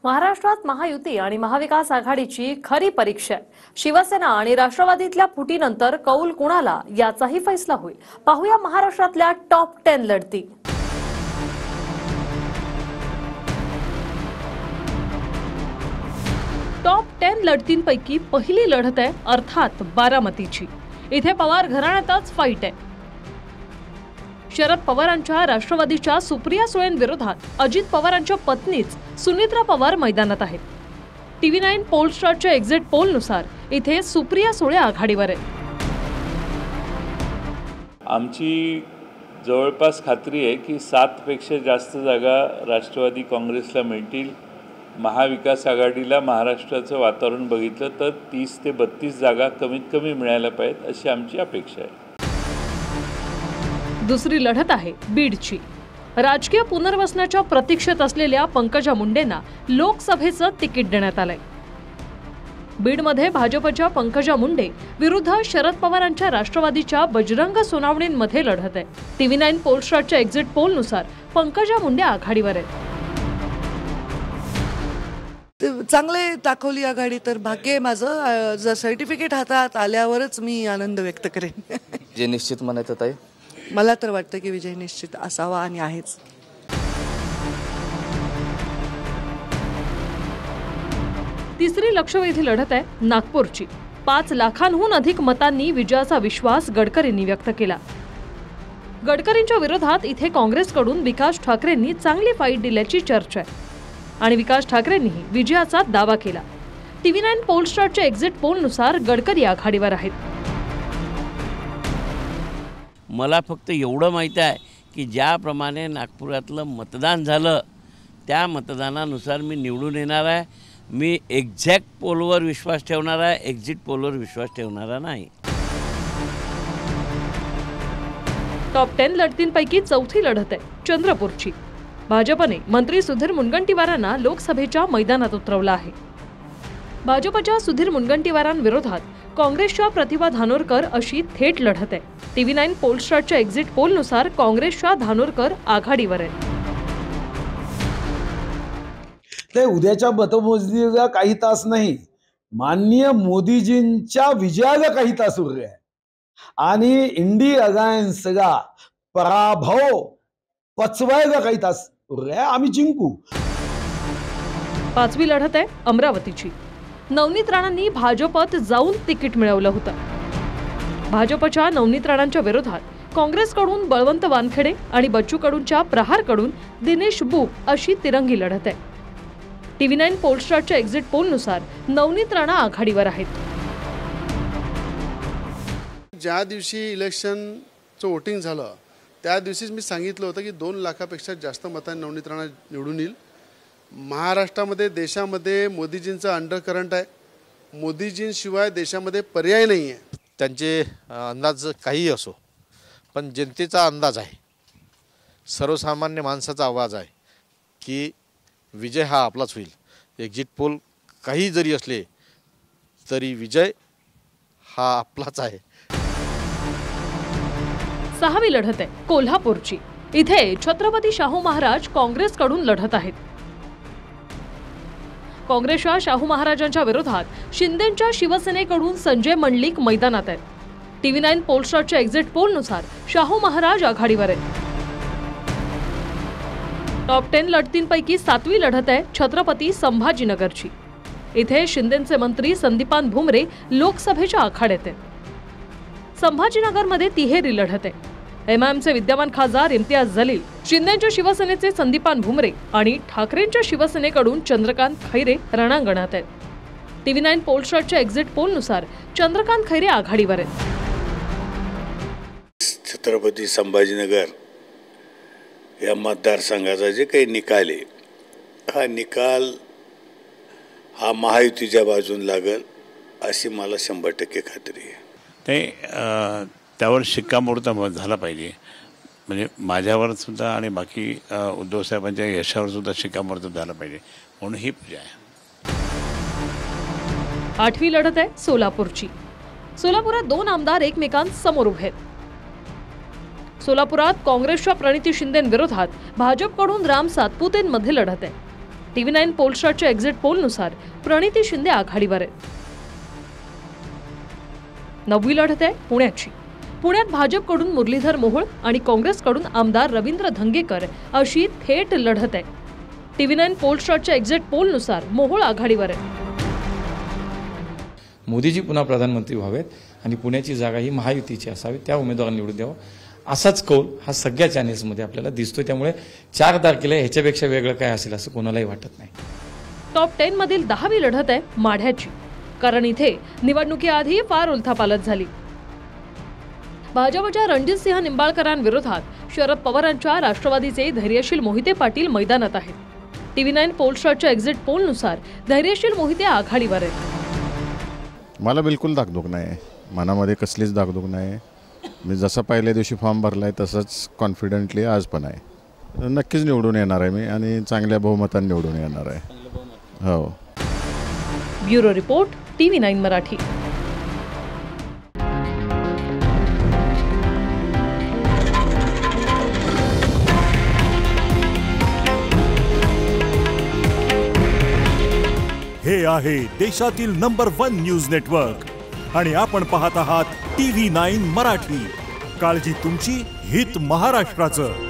महाराष्ट्रात महायुती आणि महाविकास आघाडीची खरी परीक्षा आहे। शिवसेना आणि राष्ट्रवादीतल्या फुटीनंतर कौल कुणाला याचाही फैसला होईल। पाहूया महाराष्ट्रातल्या टॉप 10 लढती। टॉप 10 लढतींपैकी पहिली लढत आहे अर्थात बारामतीची। इथे पवार घराण्यातच फाईट आहे। शरद पवारांच्या राष्ट्रवादीच्या सुप्रिया सुळेंविरोधात अजित पवारांच्या पत्नीच सुनित्रा पवार मैदानात आहेत। TV9 पोलस्टारच्या एक्झिट पोलनुसार इथे सुप्रिया सुळे आघाडीवर आहेत। आमची जवळपास खात्री आहे की 7 पेक्षा जास्त जागा राष्ट्रवादी काँग्रेसला मिळतील। महाविकास आघाडीला महाराष्ट्राचं वातावरण बघितलं तर 30 ते 32 जागा कमीत कमी मिळायला पाहिजेत अशी आमची अपेक्षा आहे। दुसरी लढत आहे बीडची। राजकीय पुनर्वसनाच्या प्रतीक्षेत असलेल्या पंकजा मुंडेंना लोकसभेचं तिकीट देण्यात आलंय। बीडमध्ये भाजपच्या पंकजा मुंडे विरुद्ध शरद पवारांच्या राष्ट्रवादीच्या बजरंग सोनावणेंमध्ये लढत आहे। TV9 पोलस्टारच्या एक्झिट पोलनुसार पंकजा मुंडे आघाडीवर आहेत। चांगले दाखवली आघाडी तर भाग्य माझं। जर सर्टिफिकेट हातात आल्यावरच मी आनंद व्यक्त करेन। जे निश्चित म्हणायचं ताई, मला तर वाटतं की विजय निश्चित असावा आणि आहेच। तिसरी लक्षवेधी लढत आहे नागपूरची। 5 लाखांहून अधिक मतांनी विजयाचा विश्वास गडकरींनी व्यक्त केला। गडकरींच्या विरोधात इथे काँग्रेसकडून विकास ठाकरेंनी चांगली फाईट दिल्याची चर्चा आहे आणि विकास ठाकरेंनीही विजयाचा दावा केला। TV9 पोलस्टारच्या एक्झिट पोलनुसार गडकरी आघाडीवर आहेत। मला फक्त एवढं माहिती आहे की ज्याप्रमाणे नागपुरातलं मतदान झालं त्या मतदानानुसार मी निवडून येणार आहे। मी एक्झॅक्ट पोलवर विश्वास ठेवणार आहे, एक्झिट पोलवर विश्वास ठेवणारा नाही। टॉप 10 लढतींपैकी चौथी लढत आहे चंद्रपूरची। भाजपने मंत्री सुधीर मुनगंटीवारांना लोकसभेच्या मैदानात उतरवलं आहे। भाजपच्या सुधीर मुनगंटीवारांविरोधात काँग्रेसच्या प्रतिभा धानोरकर अशी थेट लढत आहे। TV9 पोलस्टारच्या एक्झिट पोलनुसार काँग्रेसच्या धानोरकर आघाडीवर आहेत। ते उद्याच्या मतमोजणीला काही तास नाही, माननीय मोदीजींच्या विजयाला काही तास उरले आहे आणि इंडी अलायन्सला पराभव पचवायला काही तास उरले आहे। आम्ही जिंकू। पाचवी लढत आहे अमरावतीची। नवनीत राणांनी भाजपत जाऊन तिकीट मिळवलं होतं। भाजपच्या नवनीत राणांच्या विरोधात काँग्रेसकडून बळवंत वानखेडे आणि बच्चू कडूंच्या प्रहारकडून दिनेश बुक अशी तिरंगी लढत आहे। TV9 पोलस्टारच्या एक्झिट पोलनुसार नवनीत राणा आघाडीवर आहेत। ज्या दिवशी इलेक्शनचं वोटिंग झालं त्या दिवशीच मी सांगितलं होतं की 2 लाखापेक्षा जास्त मतांनी नवनीत राणा निवडून येईल। महाराष्ट्रामध्ये देशामध्ये मोदीजींचं अंडरकरंट आहे। मोदीजींशिवाय देशामध्ये पर्याय नाही आहे। त्यांचे अंदाज काही असो पण जनतेचा अंदाज आहे, सर्वसामान्य माणसाचा आवाज आहे की विजय हा आपलाच होईल। एक्झिट पोल काही जरी असले तरी विजय हा आपलाच आहे। सहावी लढत आहे कोल्हापूरची। इथे छत्रपती शाहू महाराज काँग्रेसकडून लढत आहेत। काँग्रेसच्या शाहू महाराजांच्या विरोधात शिंदेंच्या शिवसेनेकडून संजय मंडलिक मैदानात आहेत। TV9 पोलस्टारच्या एक्झिट पोलनुसार शाहू महाराज आघाडीवर आहेत। टॉप 10 लढतींपैकी 7वी लढत आहे छत्रपती संभाजीनगरची। इथे शिंदेंचे मंत्री संदीपान भुमरे लोकसभेच्या आखाड्यात आहेत। संभाजीनगरमध्ये तिहेरी लढत आहे। MIMचे विद्यमान खासदार इम्तियाज जलील, शिंदेंच्या शिवसेनेचे संदीपान भुमरे आणि ठाकरेंच्या शिवसेनेकडून चंद्रकांत खैरे रणांगणात आहेत। TV9 पोलस्टारच्या एक्झिट पोलनुसार चंद्रकांत खैरे आघाडीवर आहेत। छत्रपती संभाजीनगर या मतदारसंघाचा जे काही निकाल आहे, हा निकाल हा महायुतीच्या बाजून लागेल अशी मला 100% खात्री आहे। ते त्यावर शिक्कामोर्तब झाला पाहिजे, म्हणजे माझ्यावर सुद्धा आणि बाकी उद्धव साहेबांच्या यशावर सुद्धा शिक्कामोर्तब झाला पाहिजे म्हणून ही पूजा आहे। 8वी लढत आहे सोलापूरची। सोलापुरात 2 आमदार एकमेकांसमोर उभे आहेत। सोलापुरात काँग्रेसच्या प्रणिती शिंदेंविरोधात भाजपकडून राम सातपुतेंमध्ये लढत आहे। TV9 पोलस्टारच्या एक्झिट पोलनुसार प्रणिती शिंदे आघाडीवर आहेत. 9वी लढत आहे पुण्याची. पुण्यात भाजपकडून मुरलीधर मोहोळ आणि काँग्रेसकडून आमदार रवींद्र धंगेकर अशी थेट लढत आहे. TV9 पोलस्टारच्या एक्झिट पोलनुसार मोहोळ आघाडीवर आहे. मोदीजी पुन्हा प्रधानमंत्री व्हावेत आणि पुण्याची जागा ही महायुतीची असावी, त्या उमेदवारांना निवडून द्यावं असाच कौल हा सगळ्या चॅनेल्समध्ये आपल्याला दिसतोय. त्यामुळे 4 तारखेला ह्याच्यापेक्षा वेगळं काय असेल असं कोणालाही वाटत नाही. टॉप 10 मधील 10वी लढत आहे माढ्याची, कारण इथे निवडणुकीआधी फार उलथापालथ झाली. भाजपच्या रणजितसिंह निंबाळकरांविरोधात शरद पवारांच्या राष्ट्रवादीचे धैर्यशील मोहिते पाटील मैदानात आहेत. TV9 पोलस्टारच्या एक्झिट पोलनुसार धैर्यशील मोहिते आघाडीवर आहेत. मला बिलकुल धाकधूक नाही, मनामध्ये कसलीच धाकधूक नाही. मी जसा पहिल्या दिवशी फॉर्म भरलाय तसंच कॉन्फिडेंटली आज पण आहे. नक्कीच निवडून येणार आहे मी आणि चांगल्या बहुमताने निवडून येणार आहे. हो. Bureau report TV9 Marathi. हे आहे देशातील नंबर 1 न्यूज नेटवर्क आणि आपण पाहत आहात TV9 मराठी. काळजी तुमची, हित महाराष्ट्राचं.